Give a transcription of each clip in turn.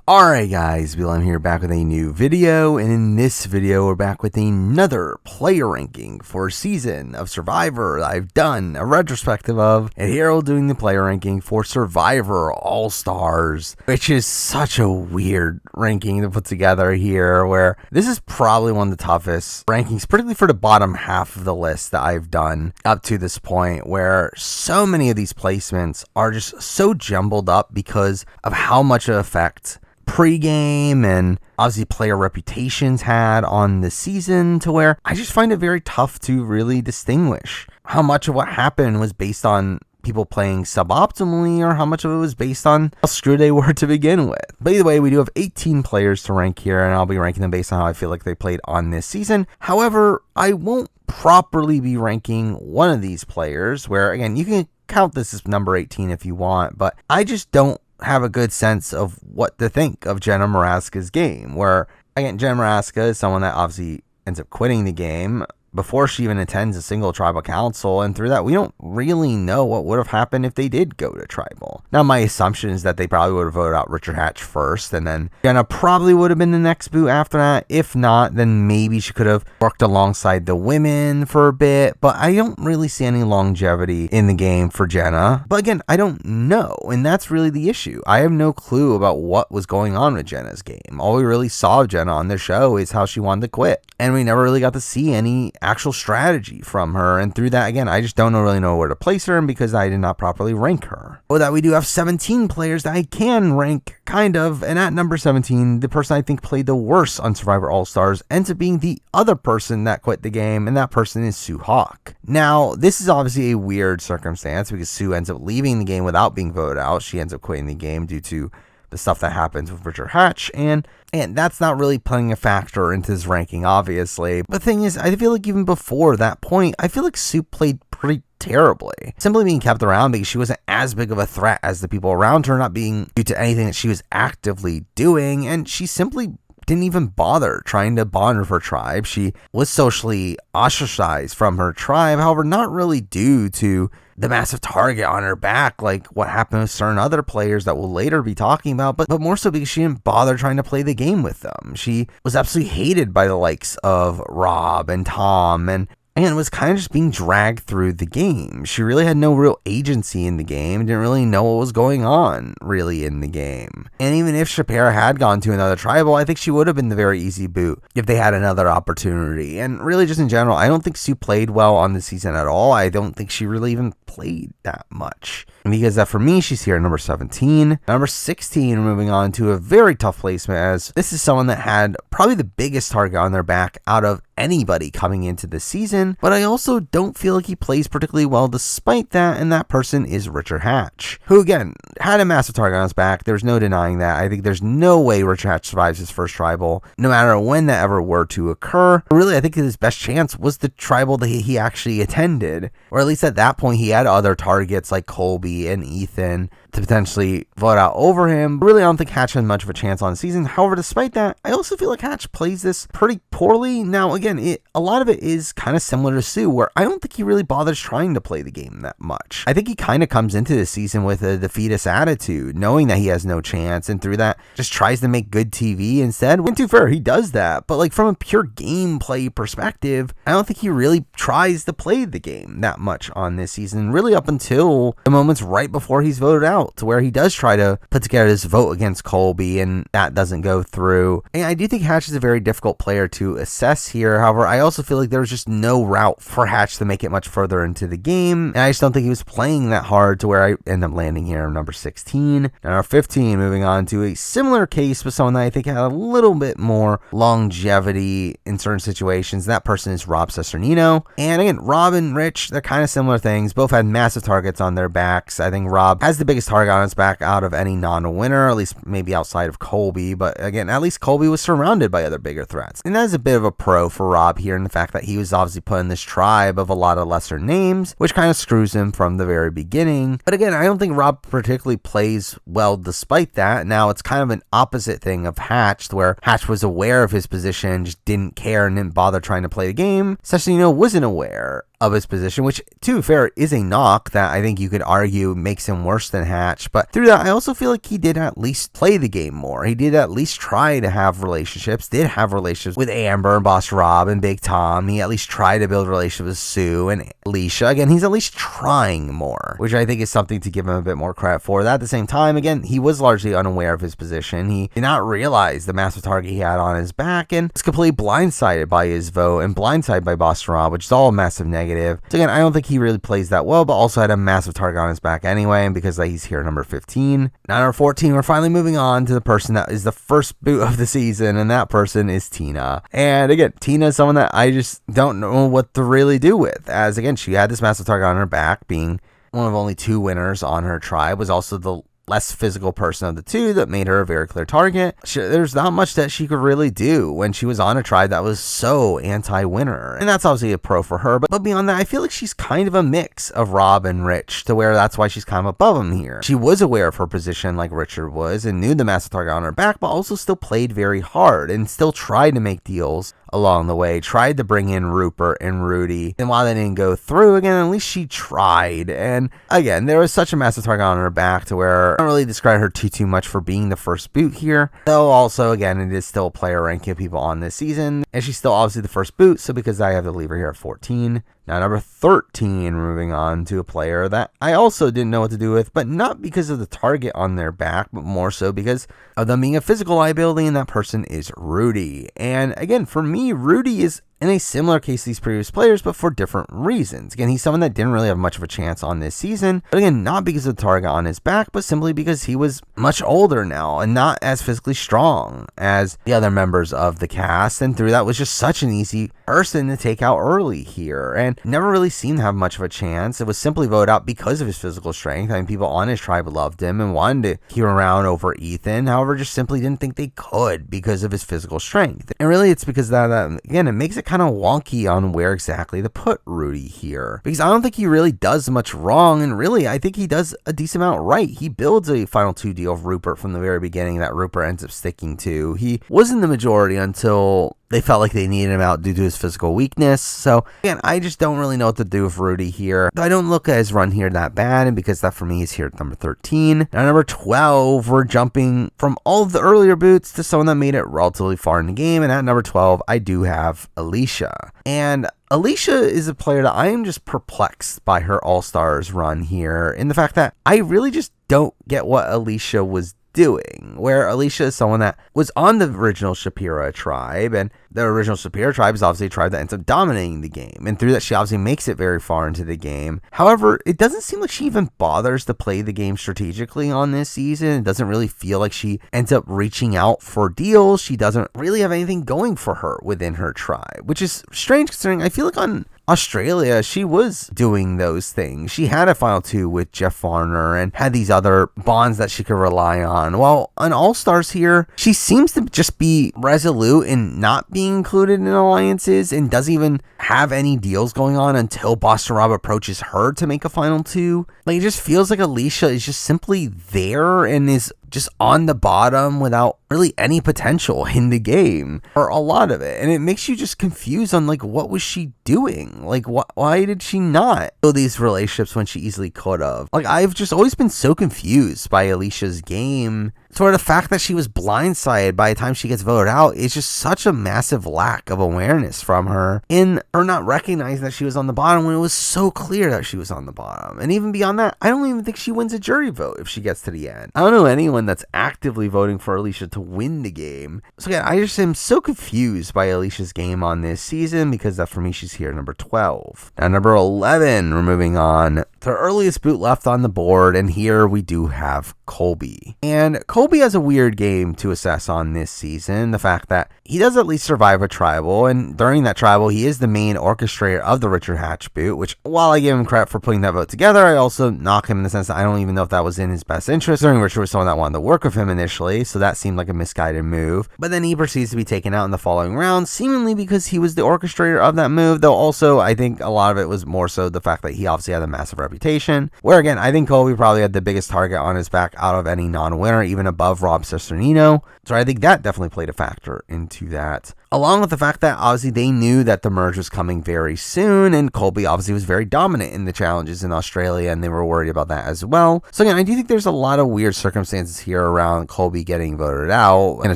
Alright guys, I'm here back with a new video, and in this video we're back with another player ranking for season of Survivor that I've done a retrospective of, and here we're doing the player ranking for Survivor All-Stars, which is such a weird ranking to put together here, where this is probably one of the toughest rankings, particularly for the bottom half of the list that I've done up to this point, where so many of these placements are just so jumbled up because of how much of effect pre-game and obviously player reputations had on the season, to where I just find it very tough to really distinguish how much of what happened was based on people playing suboptimally or how much of it was based on how screwed they were to begin with. But either way, we do have 18 players to rank here, and I'll be ranking them based on how I feel like they played on this season. However, I won't properly be ranking one of these players, where again, you can count this as number 18 if you want, but I just don't have a good sense of what to think of Jenna Mora's game, where again, Jenna Mora is someone that obviously ends up quitting the game before she even attends a single tribal council, and through that we don't really know what would have happened if they did go to tribal. Now my assumption is that they probably would have voted out Richard Hatch first, and then Jenna probably would have been the next boot after that. If not, then maybe she could have worked alongside the women for a bit, but I don't really see any longevity in the game for Jenna. But again, I don't know, and that's really the issue. I have no clue about what was going on with Jenna's game. All we really saw of Jenna on the show is how she wanted to quit, and we never really got to see any actual strategy from her, and through that, again, I just don't really know where to place her, and because I did not properly rank her. With that, we do have 17 players that I can rank, kind of, and at number 17, the person I think played the worst on Survivor All-Stars ends up being the other person that quit the game, and that person is Sue Hawk. Now, this is obviously a weird circumstance because Sue ends up leaving the game without being voted out. She ends up quitting the game due to the stuff that happens with Richard Hatch, and that's not really playing a factor into his ranking, obviously. But the thing is, I feel like even before that point, I feel like Sue played pretty terribly, simply being kept around because she wasn't as big of a threat as the people around her, not being due to anything that she was actively doing, and she simply didn't even bother trying to bond with her tribe. She was socially ostracized from her tribe, however, not really due to the massive target on her back like what happened with certain other players that we'll later be talking about, but more so because she didn't bother trying to play the game with them. She was absolutely hated by the likes of Rob and Tom, and was kind of just being dragged through the game. She really had no real agency in the game, didn't really know what was going on really in the game. And even if Shapira had gone to another tribal, I think she would have been the very easy boot if they had another opportunity. And really just in general, I don't think Sue played well on the season at all. I don't think she really even played that much. And because that, for me, she's here at number 17. Number 16, moving on to a very tough placement, as this is someone that had probably the biggest target on their back out of anybody coming into the season, but I also don't feel like he plays particularly well despite that, and that person is Richard Hatch, who again had a massive target on his back. There's no denying that. I think there's no way Richard Hatch survives his first tribal, no matter when that ever were to occur. Really, I think his best chance was the tribal that he actually attended, or at least at that point he had other targets like Colby and Ethan to potentially vote out over him. Really, I don't think Hatch had much of a chance on the season. However, despite that, I also feel like Hatch plays this pretty poorly. Now, again, a lot of it is kind of similar to Sue, where I don't think he really bothers trying to play the game that much. I think he kind of comes into this season with a defeatist attitude, knowing that he has no chance, and through that, just tries to make good TV instead. And to be fair, he does that, but like from a pure gameplay perspective, I don't think he really tries to play the game that much on this season, really up until the moments right before he's voted out, to where he does try to put together this vote against Colby, and that doesn't go through. And I do think Hatch is a very difficult player to assess here. However, I also feel like there was just no route for Hatch to make it much further into the game, and I just don't think he was playing that hard, to where I end up landing here number 16. Number 15, moving on to a similar case with someone that I think had a little bit more longevity in certain situations. That person is Rob Cesternino. And again, Rob and Rich, they're kind of similar things. Both had massive targets on their backs. I think Rob has the biggest target on his back out of any non-winner, at least maybe outside of Colby, but again, at least Colby was surrounded by other bigger threats. And that is a bit of a pro for Rob here in the fact that he was obviously put in this tribe of a lot of lesser names, which kind of screws him from the very beginning. But again, I don't think Rob particularly plays well despite that. Now, it's kind of an opposite thing of Hatch, where Hatch was aware of his position, just didn't care and didn't bother trying to play the game. Cesternino wasn't aware of his position, which, to be fair, is a knock that I think you could argue makes him worse than Hatch. But through that, I also feel like he did at least play the game more. He did at least try to have relationships, did have relationships with Amber and Boss Rob and Big Tom. He at least tried to build relationships with Sue and Alicia. Again, he's at least trying more, which I think is something to give him a bit more credit for. That at the same time, again, he was largely unaware of his position. He did not realize the massive target he had on his back and was completely blindsided by his vote and blindsided by Boss Rob, which is all a massive negative. So again, I don't think he really plays that well, but also had a massive target on his back anyway, and because he's here number 15. Now number 14, we're finally moving on to the person that is the first boot of the season, and that person is Tina. And again, Tina is someone that I just don't know what to really do with, as again, she had this massive target on her back, being one of only 2 winners on her tribe, was also the less physical person of the 2 that made her a very clear target. There's not much that she could really do when she was on a tribe that was so anti-winner. And that's obviously a pro for her. But beyond that, I feel like she's kind of a mix of Rob and Rich, to where that's why she's kind of above him here. She was aware of her position like Richard was and knew the massive target on her back, but also still played very hard and still tried to make deals along the way, tried to bring in Rupert and Rudy, and while they didn't go through, again, at least she tried. And again, there was such a massive target on her back to where I don't really describe her too much for being the first boot here, though also, again, it is still a player ranking of people on this season, and she's still obviously the first boot, so because I have to leave her here at 14. Now, number 13, moving on to a player that I also didn't know what to do with, but not because of the target on their back, but more so because of them being a physical liability, and that person is Rudy. And again, for me, Rudy is in a similar case to these previous players, but for different reasons. Again, he's someone that didn't really have much of a chance on this season, but again, not because of the target on his back, but simply because he was much older now and not as physically strong as the other members of the cast, and through that was just such an easy person to take out early here, and never really seemed to have much of a chance. It was simply voted out because of his physical strength. I mean, people on his tribe loved him and wanted to keep him around over Ethan, however, just simply didn't think they could because of his physical strength. And really, it's because that again, it makes it kind of wonky on where exactly to put Rudy here, because I don't think he really does much wrong, and really I think he does a decent amount right. He builds a final 2 deal of Rupert from the very beginning that Rupert ends up sticking to. He was in the majority until they felt like they needed him out due to his physical weakness. So again, I just don't really know what to do with Rudy here. I don't look at his run here that bad, and because that for me is here at number 13. Now number 12, we're jumping from all of the earlier boots to someone that made it relatively far in the game, and at number 12, I do have Alicia. And Alicia is a player that I am just perplexed by her All-Stars run here, in the fact that I really just don't get what Alicia was doing, where Alicia is someone that was on the original Shapira tribe, and the original Shapira tribe is obviously a tribe that ends up dominating the game, and through that she obviously makes it very far into the game. However, it doesn't seem like she even bothers to play the game strategically on this season. It doesn't really feel like she ends up reaching out for deals. She doesn't really have anything going for her within her tribe, which is strange considering I feel like on Australia, she was doing those things. She had a final 2 with Jeff Varner and had these other bonds that she could rely on. While on All-Stars here, she seems to just be resolute in not being included in alliances and doesn't even have any deals going on until Boston Rob approaches her to make a final 2. Like, it just feels like Alicia is just simply there and is just on the bottom without really any potential in the game, or a lot of it. And it makes you just confused on, like, what was she doing? Like, why did she not build these relationships when she easily could have? Like, I've just always been so confused by Alicia's game. Sort of the fact that she was blindsided by the time she gets voted out is just such a massive lack of awareness from her in her not recognizing that she was on the bottom when it was so clear that she was on the bottom. And even beyond that, I don't even think she wins a jury vote if she gets to the end. I don't know anyone that's actively voting for Alicia to win the game. So again, I just am so confused by Alicia's game on this season, because that for me, she's here at number 12. Now number 11, we're moving on to the earliest boot left on the board, and here we do have Colby. And Colby has a weird game to assess on this season. The fact that he does at least survive a tribal, and during that tribal, he is the main orchestrator of the Richard Hatch boot, which, while I give him credit for putting that vote together, I also knock him in the sense that I don't even know if that was in his best interest. During Richard was someone that wanted wanted to work with him initially, so that seemed like a misguided move. But then he proceeds to be taken out in the following round, seemingly because he was the orchestrator of that move, though also I think a lot of it was more so the fact that he obviously had a massive reputation, where again, I think Colby probably had the biggest target on his back out of any non-winner, even above Rob's sister Cino. So I think that definitely played a factor into that. Along with the fact that obviously they knew that the merge was coming very soon, and Colby obviously was very dominant in the challenges in Australia, and they were worried about that as well. So again, I do think there's a lot of weird circumstances here around Colby getting voted out, and a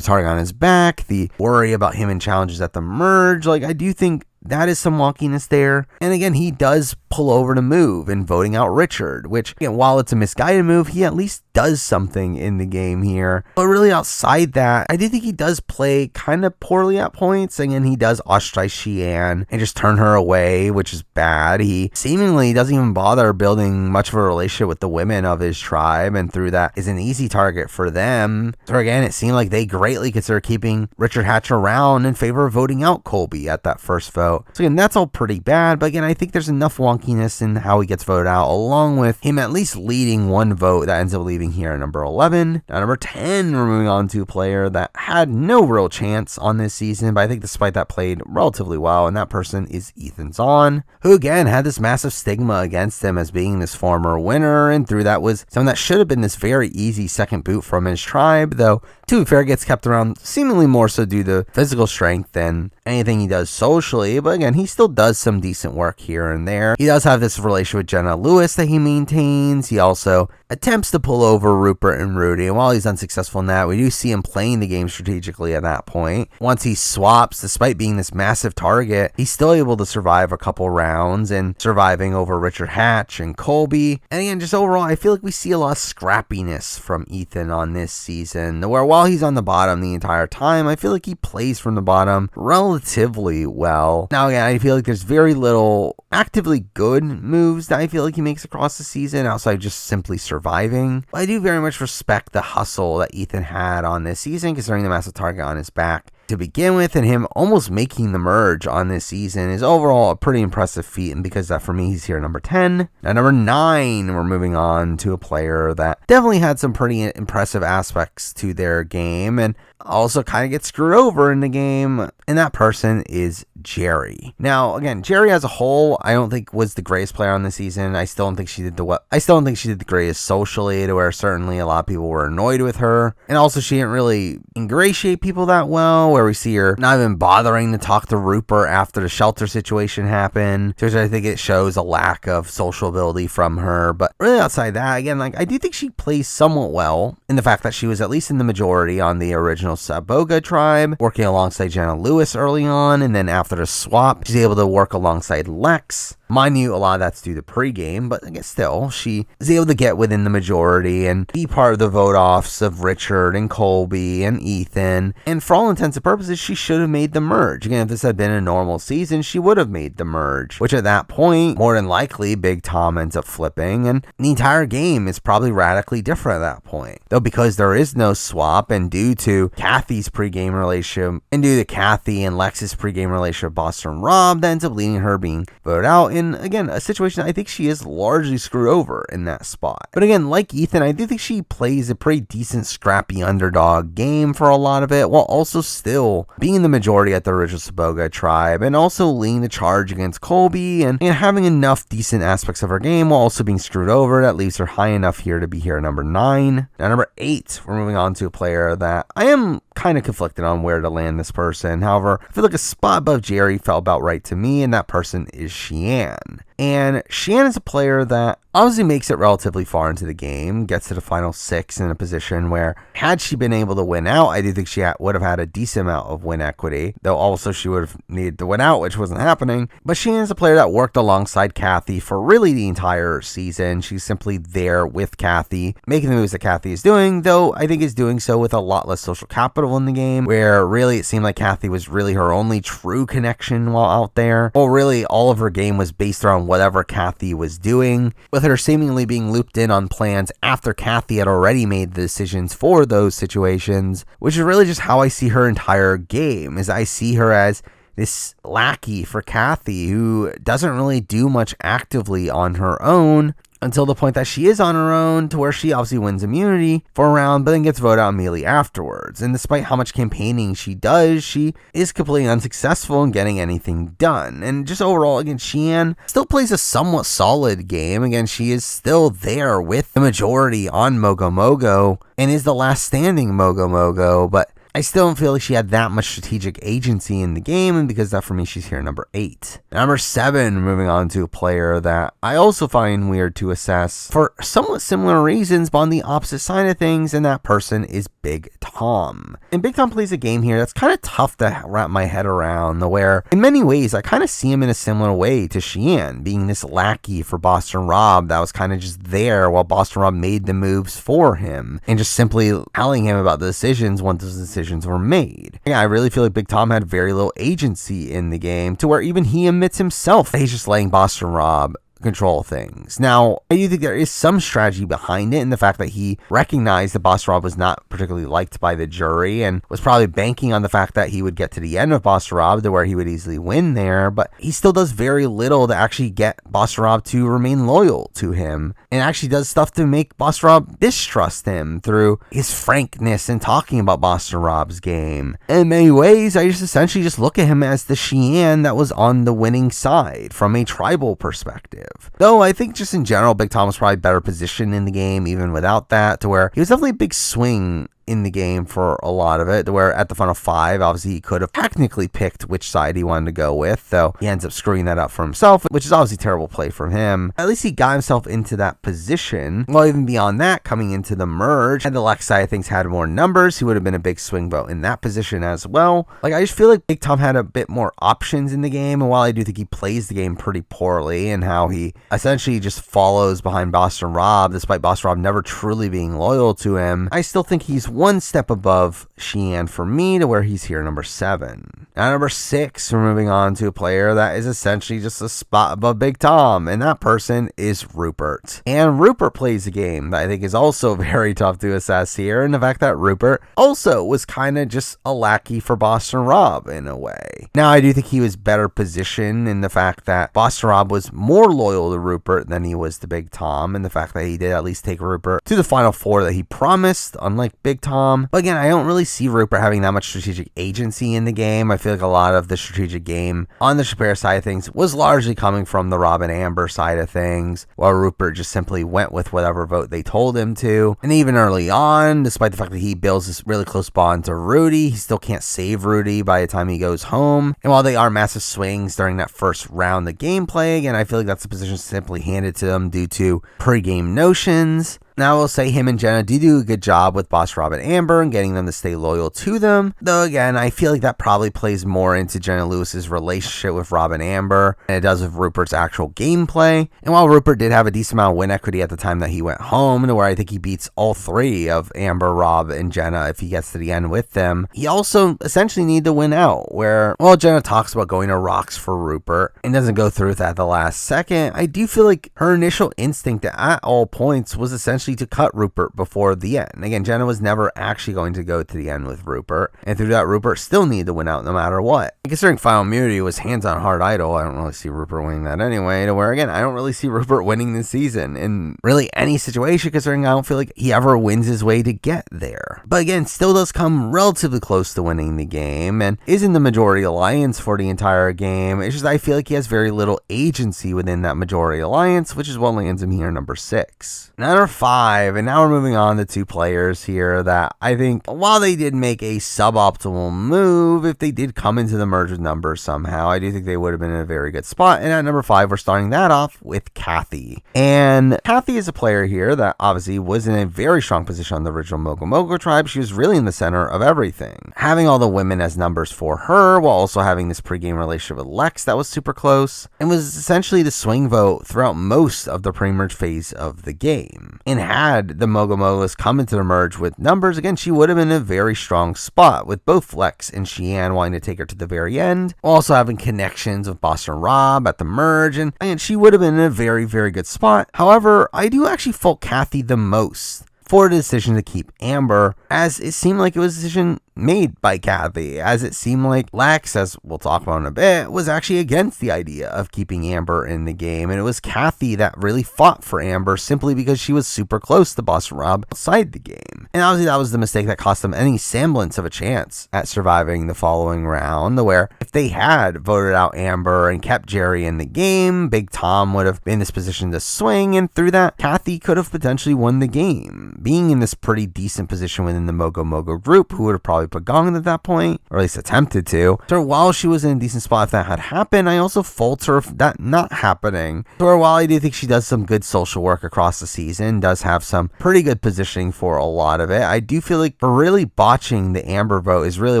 target on his back, the worry about him in challenges at the merge. Like, I do think that is some wonkiness there. And again, he does pull over to move in voting out Richard, which, again, while it's a misguided move, he at least does something in the game here. But really outside that, I do think he does play kind of poorly at points. Again, he does ostracize Shen and just turn her away, which is bad. He seemingly doesn't even bother building much of a relationship with the women of his tribe, and through that is an easy target for them. So again, it seemed like they greatly consider keeping Richard Hatch around in favor of voting out Colby at that first vote. So again, that's all pretty bad, but again, I think there's enough wonkiness in how he gets voted out, along with him at least leading one vote that ends up leaving here at number 11. Now, number 10, we're moving on to a player that had no real chance on this season, but I think despite that played relatively well, and that person is Ethan Zahn, who again had this massive stigma against him as being this former winner, and through that was someone that should have been this very easy second boot from his tribe, though to be fair, gets kept around seemingly more so due to physical strength than anything he does socially. But again, he still does some decent work here and there. He does have this relationship with Jenna Lewis that he maintains. He also attempts to pull over Rupert and Rudy, and while he's unsuccessful in that, we do see him playing the game strategically at that point. Once he swaps, despite being this massive target, he's still able to survive a couple rounds and surviving over Richard Hatch and Colby. And again, just overall, I feel like we see a lot of scrappiness from Ethan on this season, where while he's on the bottom the entire time, I feel like he plays from the bottom relatively well. Now again, I feel like there's very little actively good moves that I feel like he makes across the season outside just simply surviving. I do very much respect the hustle that Ethan had on this season, considering the massive target on his back to begin with, and him almost making the merge on this season is overall a pretty impressive feat, and because of that, for me, he's here at number 10. Now, number 9, we're moving on to a player that definitely had some pretty impressive aspects to their game, and also kind of gets screwed over in the game, and that person is Jerry. Now, again, Jerry as a whole, I don't think was the greatest player on the season. I still don't think she did the greatest socially, to where certainly a lot of people were annoyed with her, and also she didn't really ingratiate people that well, where we see her not even bothering to talk to Rupert after the shelter situation happened. So I think it shows a lack of social ability from her. But really outside that, again, like, I do think she plays somewhat well in the fact that she was at least in the majority on the original Saboga tribe, working alongside Jenna Lewis early on, and then after the swap, she's able to work alongside Lex. Mind you, a lot of that's due to pregame, but I guess still, she is able to get within the majority and be part of the vote-offs of Richard and Colby and Ethan, and for all intents and purposes, she should have made the merge. Again, if this had been a normal season, she would have made the merge, which at that point, more than likely, Big Tom ends up flipping, and the entire game is probably radically different at that point. Though because there is no swap, and due to Kathy's pregame relationship, and due to Kathy and Lex's pregame relationship with Boston Rob, that ends up leading her being voted out, and again, a situation I think she is largely screwed over in that spot. But again, like Ethan, I do think she plays a pretty decent scrappy underdog game for a lot of it, while also still being the majority at the original Saboga tribe, and also leading the charge against Colby, and having enough decent aspects of her game while also being screwed over. That leaves her high enough here to be here at number 9. Now, number 8, we're moving on to a player that I am kind of conflicted on where to land this person. However, I feel like a spot above Jerry felt about right to me, and that person is Shen. And Shen is a player that obviously makes it relatively far into the game, gets to the final 6 in a position where, had she been able to win out, I do think she would have had a decent amount of win equity, though also she would have needed to win out, which wasn't happening. But Shen is a player that worked alongside Kathy for really the entire season. She's simply there with Kathy, making the moves that Kathy is doing, though I think is doing so with a lot less social capital in the game, where really it seemed like Kathy was really her only true connection while out there. Well, really all of her game was based around whatever Kathy was doing, with her seemingly being looped in on plans after Kathy had already made the decisions for those situations, which is really just how I see her entire game, is I see her as this lackey for Kathy who doesn't really do much actively on her own, until the point that she is on her own, to where she obviously wins immunity for a round, but then gets voted out immediately afterwards. And despite how much campaigning she does, she is completely unsuccessful in getting anything done. And just overall, again, Shen still plays a somewhat solid game. Again, she is still there with the majority on Mogo Mogo and is the last standing Mogo Mogo, but I still don't feel like she had that much strategic agency in the game, and because of that, for me, she's here number 8. Number 7, moving on to a player that I also find weird to assess for somewhat similar reasons, but on the opposite side of things, and that person is Big Tom. And Big Tom plays a game here that's kind of tough to wrap my head around, where in many ways, I kind of see him in a similar way to Shen, being this lackey for Boston Rob that was kind of just there while Boston Rob made the moves for him, and just simply telling him about the decisions once those decisions were made. Yeah, I really feel like Big Tom had very little agency in the game, to where even he admits himself that he's just letting Boston Rob control things. Now, I do think there is some strategy behind it, in the fact that he recognized that Boston Rob was not particularly liked by the jury and was probably banking on the fact that he would get to the end of Boston Rob to where he would easily win there, but he still does very little to actually get Boston Rob to remain loyal to him, and actually does stuff to make Boston Rob distrust him through his frankness and talking about Boston Rob's game. In many ways, I just essentially just look at him as the Shen that was on the winning side from a tribal perspective. Though I think just in general, Big Tom was probably better positioned in the game even without that, to where he was definitely a big swing in the game for a lot of it, to where at the final 5, obviously he could have technically picked which side he wanted to go with, though he ends up screwing that up for himself, which is obviously a terrible play from him. At least he got himself into that position. Well, even beyond that, coming into the merge, had the Lex side of things had more numbers, he would have been a big swing vote in that position as well. Like, I just feel like Big Tom had a bit more options in the game, and while I do think he plays the game pretty poorly, and how he essentially just follows behind Boston Rob, despite Boston Rob never truly being loyal to him, I still think he's one step above Shen for me, to where he's here number 7. Now, number 6, we're moving on to a player that is essentially just a spot above Big Tom, and that person is Rupert. And Rupert plays a game that I think is also very tough to assess here, and the fact that Rupert also was kind of just a lackey for Boston Rob in a way. Now, I do think he was better positioned in the fact that Boston Rob was more loyal to Rupert than he was to Big Tom, and the fact that he did at least take Rupert to the final 4 that he promised, unlike Big Tom. But again, I don't really see Rupert having that much strategic agency in the game. I feel like a lot of the strategic game on the Shapiro side of things was largely coming from the Rob and Amber side of things, while Rupert just simply went with whatever vote they told him to. And even early on, despite the fact that he builds this really close bond to Rudy, he still can't save Rudy by the time he goes home. And while they are massive swings during that first round of gameplay, again, I feel like that's a position simply handed to them due to pre-game notions. Now, I will say him and Jenna do a good job with Boss Rob and Amber and getting them to stay loyal to them. Though, again, I feel like that probably plays more into Jenna Lewis's relationship with Rob and Amber than it does with Rupert's actual gameplay. And while Rupert did have a decent amount of win equity at the time that he went home, to where I think he beats all 3 of Amber, Rob, and Jenna if he gets to the end with them, he also essentially needed to win out, where, while Jenna talks about going to rocks for Rupert and doesn't go through with that at the last second, I do feel like her initial instinct at all points was essentially to cut Rupert before the end. Again, Jenna was never actually going to go to the end with Rupert, and through that, Rupert still needed to win out no matter what. Considering Final Immunity was hands-on hard idol, I don't really see Rupert winning that anyway, to where, again, I don't really see Rupert winning this season in really any situation, considering I don't feel like he ever wins his way to get there. But again, still does come relatively close to winning the game, and is in the majority alliance for the entire game. It's just I feel like he has very little agency within that majority alliance, which is what lands him here number 6. Number 5, and now we're moving on to 2 players here that I think, while they did make a suboptimal move, if they did come into the merge with numbers somehow, I do think they would have been in a very good spot. And at number 5, we're starting that off with Kathy. And Kathy is a player here that obviously was in a very strong position on the original Mogo Mogo tribe. She was really in the center of everything, having all the women as numbers for her, while also having this pregame relationship with Lex that was super close, and was essentially the swing vote throughout most of the pre-merge phase of the game. And had the Mogo Mogos come into the merge with numbers, again, she would have been in a very strong spot, with both Lex and Shen wanting to take her to the very end, while also having connections with Boston Rob at the merge, and she would have been in a very, very good spot. However, I do actually fault Kathy the most for the decision to keep Amber, as it seemed like it was a decision made by Kathy, as it seemed like Lex, as we'll talk about in a bit, was actually against the idea of keeping Amber in the game, and it was Kathy that really fought for Amber simply because she was super close to Boston Rob outside the game. And obviously that was the mistake that cost them any semblance of a chance at surviving the following round, where if they had voted out Amber and kept Jerry in the game, Big Tom would have been in this position to swing, and through that, Kathy could have potentially won the game, being in this pretty decent position within the Mogo Mogo group, who would have probably put Gong at that point, or at least attempted to. So while she was in a decent spot if that had happened, I also fault her for that not happening. So while I do think she does some good social work across the season, does have some pretty good positioning for a lot of it, I do feel like for really botching the Amber vote is really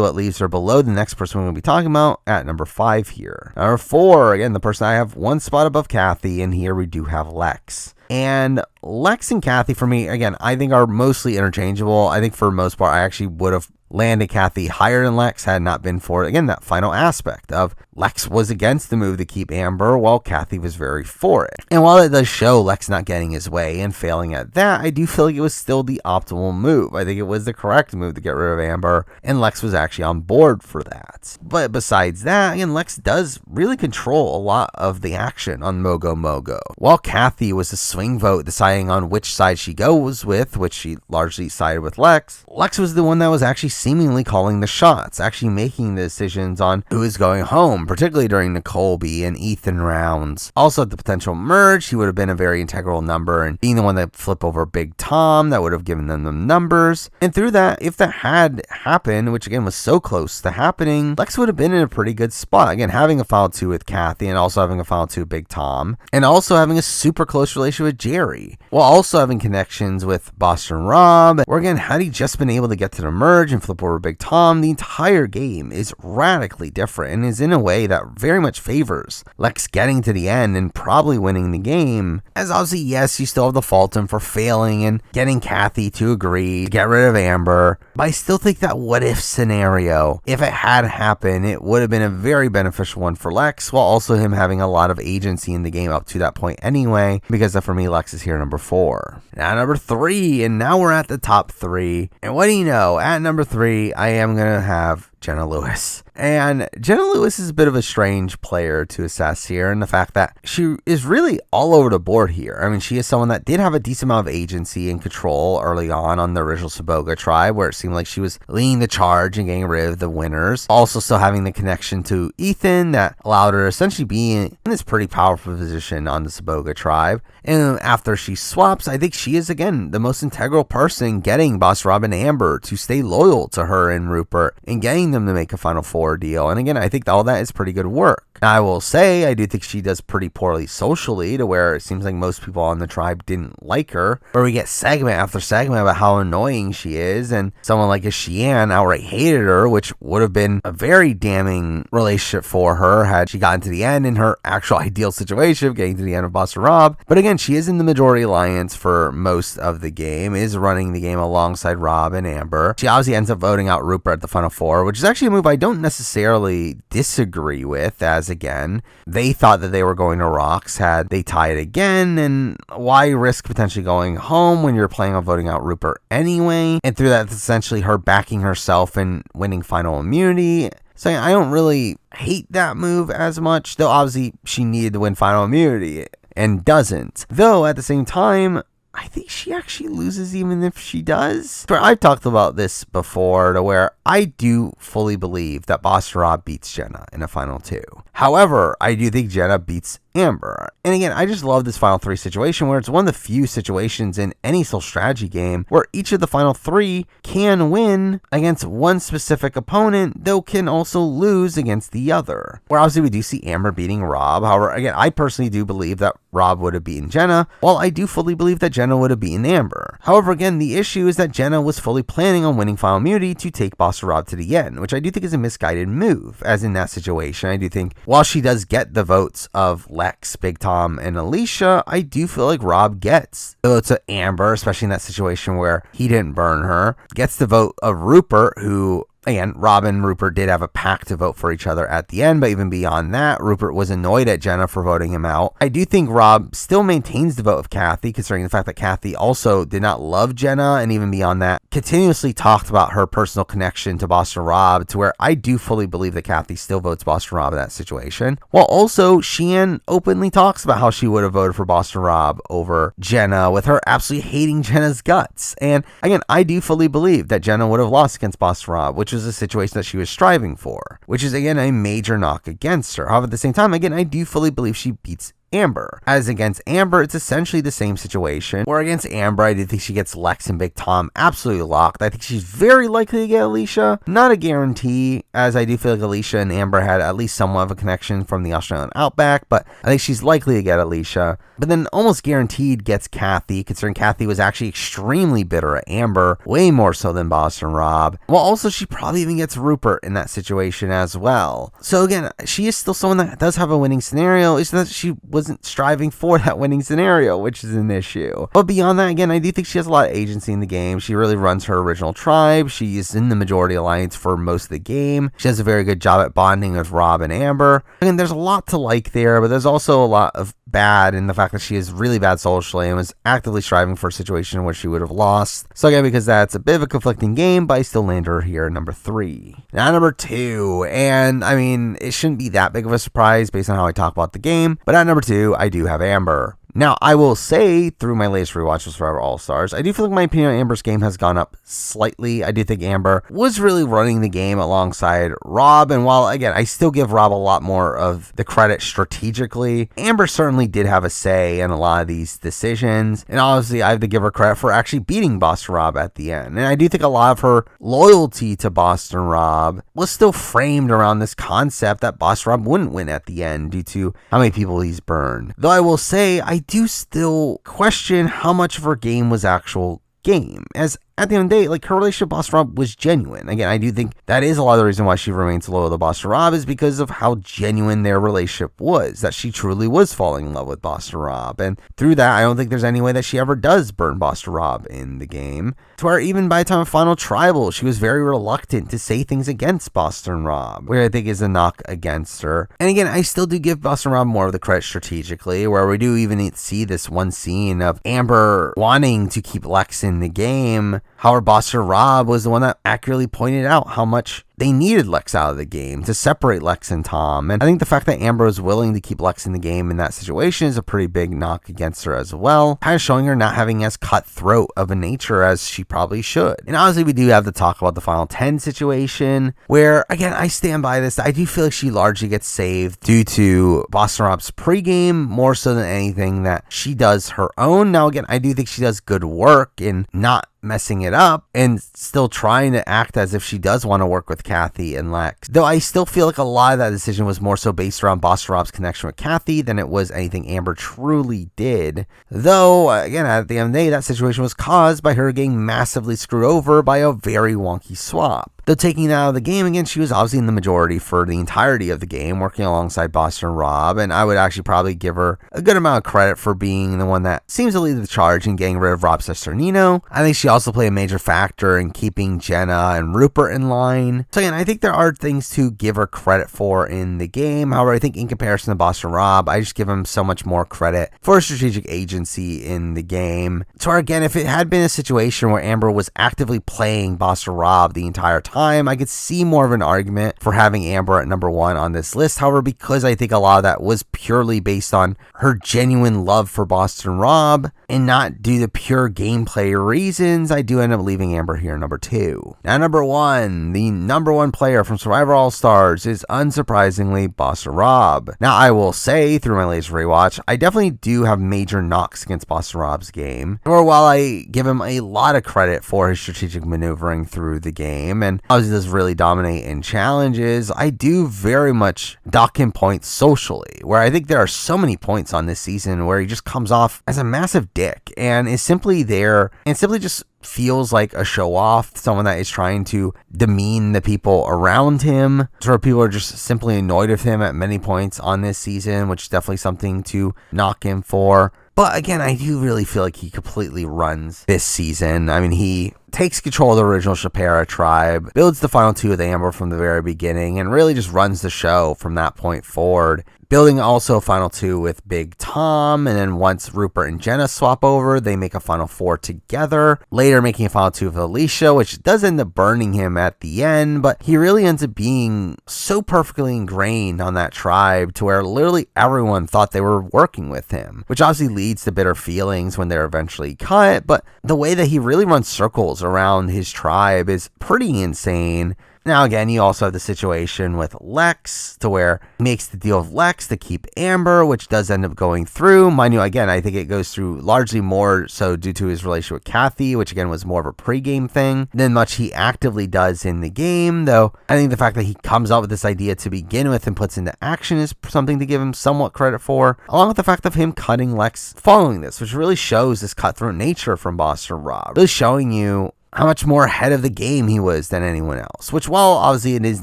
what leaves her below the next person we're going to be talking about at number 5 here. Number 4, again, the person I have one spot above Kathy, and here we do have Lex. And Lex and Kathy, for me, again, I think are mostly interchangeable. I think for the most part, I actually would have landed Kathy higher than Lex had not been for, again, that final aspect of Lex was against the move to keep Amber, while Kathy was very for it. And while it does show Lex not getting his way and failing at that, I do feel like it was still the optimal move. I think it was the correct move to get rid of Amber, and Lex was actually on board for that. But besides that, again, Lex does really control a lot of the action on Mogo Mogo. While Kathy was the swing vote deciding on which side she goes with, which she largely sided with Lex, Lex was the one that was actually seemingly calling the shots, actually making the decisions on who is going home, particularly during the Colby and Ethan rounds. Also, at the potential merge, he would have been a very integral number, and being the one that flipped over Big Tom, that would have given them the numbers. And through that, if that had happened, which again was so close to happening, Lex would have been in a pretty good spot. Again, having a final 2 with Kathy, and also having a final 2 with Big Tom, and also having a super close relationship with Jerry, while also having connections with Boston Rob, where again, had he just been able to get to the merge and flip over Big Tom, the entire game is radically different and is in a way that very much favors Lex getting to the end and probably winning the game. As obviously, yes, you still have to fault him for failing and getting Kathy to agree to get rid of Amber, but I still think that what if scenario, if it had happened, it would have been a very beneficial one for Lex, while also him having a lot of agency in the game up to that point anyway, because for me, Lex is here number 4. Now number 3, and now we're at the top 3, and what do you know, at number 3, I am going to have Jenna Lewis. And Jenna Lewis is a bit of a strange player to assess here, and the fact that she is really all over the board here. I mean, she is someone that did have a decent amount of agency and control early on the original Saboga tribe, where it seemed like she was leading the charge and getting rid of the winners. Also still having the connection to Ethan that allowed her to essentially be in this pretty powerful position on the Saboga tribe. And after she swaps, I think she is, again, the most integral person getting Boss Rob and Amber to stay loyal to her and Rupert and getting them to make a Final 4 deal. And again, I think all that is pretty good work. Now, I will say, I do think she does pretty poorly socially, to where it seems like most people on the tribe didn't like her, where we get segment after segment about how annoying she is, and someone like a Cheyenne outright hated her, which would have been a very damning relationship for her had she gotten to the end in her actual ideal situation of getting to the end of Boss Rob. But again, she is in the majority alliance for most of the game, is running the game alongside Rob and Amber. She obviously ends up voting out Rupert at the Final 4, which is actually a move I don't necessarily disagree with, as again, they thought that they were going to Rocks had they tied again, and why risk potentially going home when you're planning on voting out Rupert anyway? And through that, it's essentially her backing herself and winning final immunity. So I don't really hate that move as much, though obviously she needed to win final immunity and doesn't. Though at the same time, I think she actually loses even if she does. I've talked about this before, to where I do fully believe that Boss Rob beats Jenna in a Final 2. However, I do think Jenna beats Amber. And again, I just love this Final 3 situation, where it's one of the few situations in any social strategy game where each of the Final 3 can win against one specific opponent, though can also lose against the other. Where obviously we do see Amber beating Rob. However, again, I personally do believe that Rob would have beaten Jenna, while I do fully believe that Jenna would have beaten Amber. However, again, the issue is that Jenna was fully planning on winning final immunity to take Boss Rob to the end, which I do think is a misguided move, as in that situation, I do think while she does get the votes of Lex, Big Tom, and Alicia, I do feel like Rob gets the votes of Amber, especially in that situation where he didn't burn her, gets the vote of Rupert, who again, Rob and Rupert did have a pact to vote for each other at the end, but even beyond that, Rupert was annoyed at Jenna for voting him out. I do think Rob still maintains the vote of Kathy, considering the fact that Kathy also did not love Jenna, and even beyond that, continuously talked about her personal connection to Boston Rob, to where I do fully believe that Kathy still votes Boston Rob in that situation. While also, Shen openly talks about how she would have voted for Boston Rob over Jenna, with her absolutely hating Jenna's guts. And again, I do fully believe that Jenna would have lost against Boston Rob, which was a situation that she was striving for, which is again a major knock against her. However, at the same time, again, I do fully believe she beats Amber. As against Amber, it's essentially the same situation, where against Amber, I do think she gets Lex and Big Tom absolutely locked. I think she's very likely to get Alicia. Not a guarantee, as I do feel like Alicia and Amber had at least somewhat of a connection from the Australian Outback, but I think she's likely to get Alicia. But then almost guaranteed gets Kathy, considering Kathy was actually extremely bitter at Amber, way more so than Boston Rob. Well, also, she probably even gets Rupert in that situation as well. So again, she is still someone that does have a winning scenario. It's that she wasn't striving for that winning scenario, which is an issue. But beyond that, again, I do think she has a lot of agency in the game. She really runs her original tribe. She is in the majority alliance for most of the game. She does a very good job at bonding with Rob and Amber. Again, there's a lot to like there, but there's also a lot of bad in the fact that she is really bad socially and was actively striving for a situation in which she would have lost. So again, because that's a bit of a conflicting game, but I still land her here at number 3. Now number 2, and I mean, it shouldn't be that big of a surprise based on how I talk about the game, but at number 2, I do have Amber. Now, I will say, through my latest rewatch of Survivor All-Stars, I do feel like my opinion on Amber's game has gone up slightly. I do think Amber was really running the game alongside Rob, and while, again, I still give Rob a lot more of the credit strategically, Amber certainly did have a say in a lot of these decisions, and obviously I have to give her credit for actually beating Boston Rob at the end. And I do think a lot of her loyalty to Boston Rob was still framed around this concept that Boston Rob wouldn't win at the end due to how many people he's burned. Though I will say, I do still question how much of her game was actual game, as at the end of the day, like, her relationship with Boston Rob was genuine. Again, I do think that is a lot of the reason why she remains loyal to Boston Rob, is because of how genuine their relationship was, that she truly was falling in love with Boston Rob. And through that, I don't think there's any way that she ever does burn Boston Rob in the game, to where even by the time of Final Tribal, she was very reluctant to say things against Boston Rob, which I think is a knock against her. And again, I still do give Boston Rob more of the credit strategically, where we do even see this one scene of Amber wanting to keep Lex in the game. However, Boston Rob was the one that accurately pointed out how much they needed Lex out of the game to separate Lex and Tom. And I think the fact that Amber was willing to keep Lex in the game in that situation is a pretty big knock against her as well, kind of showing her not having as cutthroat of a nature as she probably should. And honestly, we do have to talk about the Final 10 situation, where, again, I stand by this. I do feel like she largely gets saved due to Boston Rob's pregame, more so than anything that she does her own. Now, again, I do think she does good work in not messing it up and still trying to act as if she does want to work with Kathy and Lex. Though I still feel like a lot of that decision was more so based around Boston Rob's connection with Kathy than it was anything Amber truly did. Though, again, at the end of the day, that situation was caused by her getting massively screwed over by a very wonky swap. Though taking that out of the game, again, she was obviously in the majority for the entirety of the game, working alongside Boston Rob, and I would actually probably give her a good amount of credit for being the one that seems to lead the charge in getting rid of Rob's sister Cino. I think she also played a major factor in keeping Jenna and Rupert in line. So again, I think there are things to give her credit for in the game. However, I think in comparison to Boston Rob, I just give him so much more credit for strategic agency in the game. So again, if it had been a situation where Amber was actively playing Boston Rob the entire time, I could see more of an argument for having Amber at number 1 on this list. However, because I think a lot of that was purely based on her genuine love for Boston Rob and not due to pure gameplay reasons, I do end up leaving Amber here number 2. Now, number 1, the number 1 player from Survivor All-Stars is unsurprisingly Boston Rob. Now, I will say, through my latest rewatch, I definitely do have major knocks against Boston Rob's game. Or while I give him a lot of credit for his strategic maneuvering through the game, and obviously does really dominate in challenges, I do very much dock him points socially, where I think there are so many points on this season where he just comes off as a massive dick and is simply there and simply just feels like a show off, someone that is trying to demean the people around him. So people are just simply annoyed with him at many points on this season, which is definitely something to knock him for. But again, I do really feel like he completely runs this season. I mean, he takes control of the original Shapira tribe, builds the final two with Amber from the very beginning, and really just runs the show from that point forward. Building also a final two with Big Tom, and then once Rupert and Jenna swap over, they make a final four together. Later making a final two with Alicia, which does end up burning him at the end, but he really ends up being so perfectly ingrained on that tribe to where literally everyone thought they were working with him, which obviously leads to bitter feelings when they're eventually cut, but the way that he really runs circles around his tribe is pretty insane. Now, again, you also have the situation with Lex to where he makes the deal with Lex to keep Amber, which does end up going through. Mind you, again, I think it goes through largely more so due to his relationship with Kathy, which again was more of a pregame thing than much he actively does in the game. Though I think the fact that he comes up with this idea to begin with and puts into action is something to give him somewhat credit for, along with the fact of him cutting Lex following this, which really shows this cutthroat nature from Boston Rob, really showing you how much more ahead of the game he was than anyone else, which, while obviously it is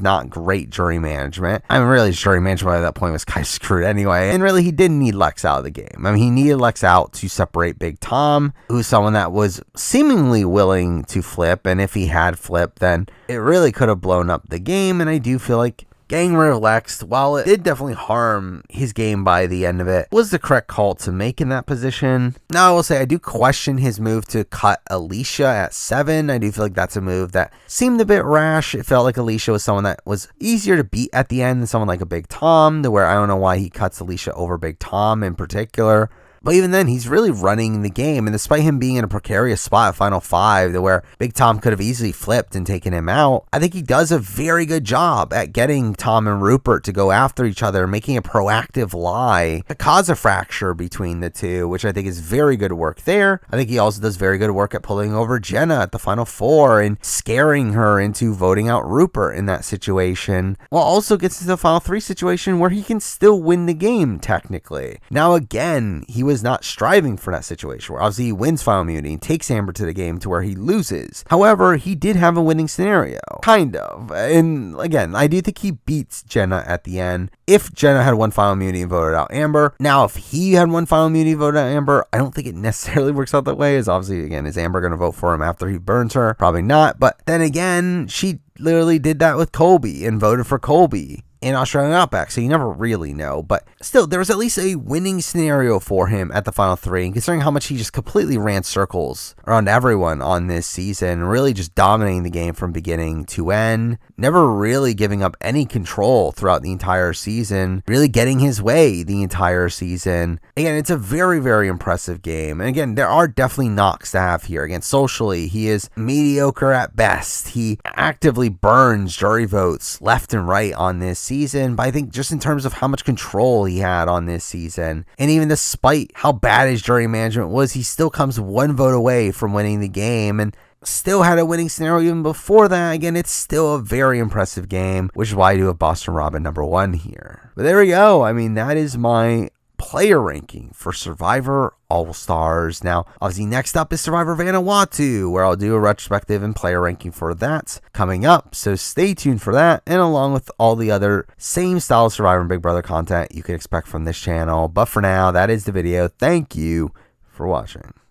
not great jury management, I mean, really, his jury management at that point was kind of screwed anyway, and really, he didn't need Lex out of the game. I mean, he needed Lex out to separate Big Tom, who's someone that was seemingly willing to flip, and if he had flipped, then it really could have blown up the game, and I do feel like getting rid of Lex, while it did definitely harm his game by the end of it, was the correct call to make in that position. Now, I will say I do question his move to cut Alicia at 7. I do feel like that's a move that seemed a bit rash. It felt like Alicia was someone that was easier to beat at the end than someone like a Big Tom, to where I don't know why he cuts Alicia over Big Tom in particular. But even then, he's really running the game, and despite him being in a precarious spot at Final 5 to where Big Tom could have easily flipped and taken him out, I think he does a very good job at getting Tom and Rupert to go after each other, making a proactive lie to cause a fracture between the two, which I think is very good work there. I think he also does very good work at pulling over Jenna at the Final 4 and scaring her into voting out Rupert in that situation, while also gets to the Final 3 situation where he can still win the game, technically. Now, again, he was not striving for that situation where obviously he wins final immunity and takes Amber to the game to where he loses. However, he did have a winning scenario, kind of. And again, I do think he beats Jenna at the end. If Jenna had won final immunity and voted out Amber. Now, if he had won final immunity and voted out Amber, I don't think it necessarily works out that way. As obviously, again, is Amber going to vote for him after he burns her? Probably not. But then again, she literally did that with Colby and voted for Colby in Australian Outback, so you never really know, but still, there was at least a winning scenario for him at the Final 3, and considering how much he just completely ran circles around everyone on this season, really just dominating the game from beginning to end, never really giving up any control throughout the entire season, really getting his way the entire season. Again, it's a very, very impressive game, and again, there are definitely knocks to have here. Again, socially, he is mediocre at best. He actively burns jury votes left and right on this season, but I think just in terms of how much control he had on this season, and even despite how bad his jury management was, he still comes one vote away from winning the game, and still had a winning scenario even before that. Again, it's still a very impressive game, which is why I do have Boston Rob number 1 here. But there we go. I mean, that is my player ranking for Survivor All-Stars. Now, obviously, next up is Survivor Vanuatu, where I'll do a retrospective and player ranking for that coming up. So stay tuned for that, and along with all the other same style Survivor and Big Brother content you can expect from this channel. But for now, that is the video. Thank you for watching.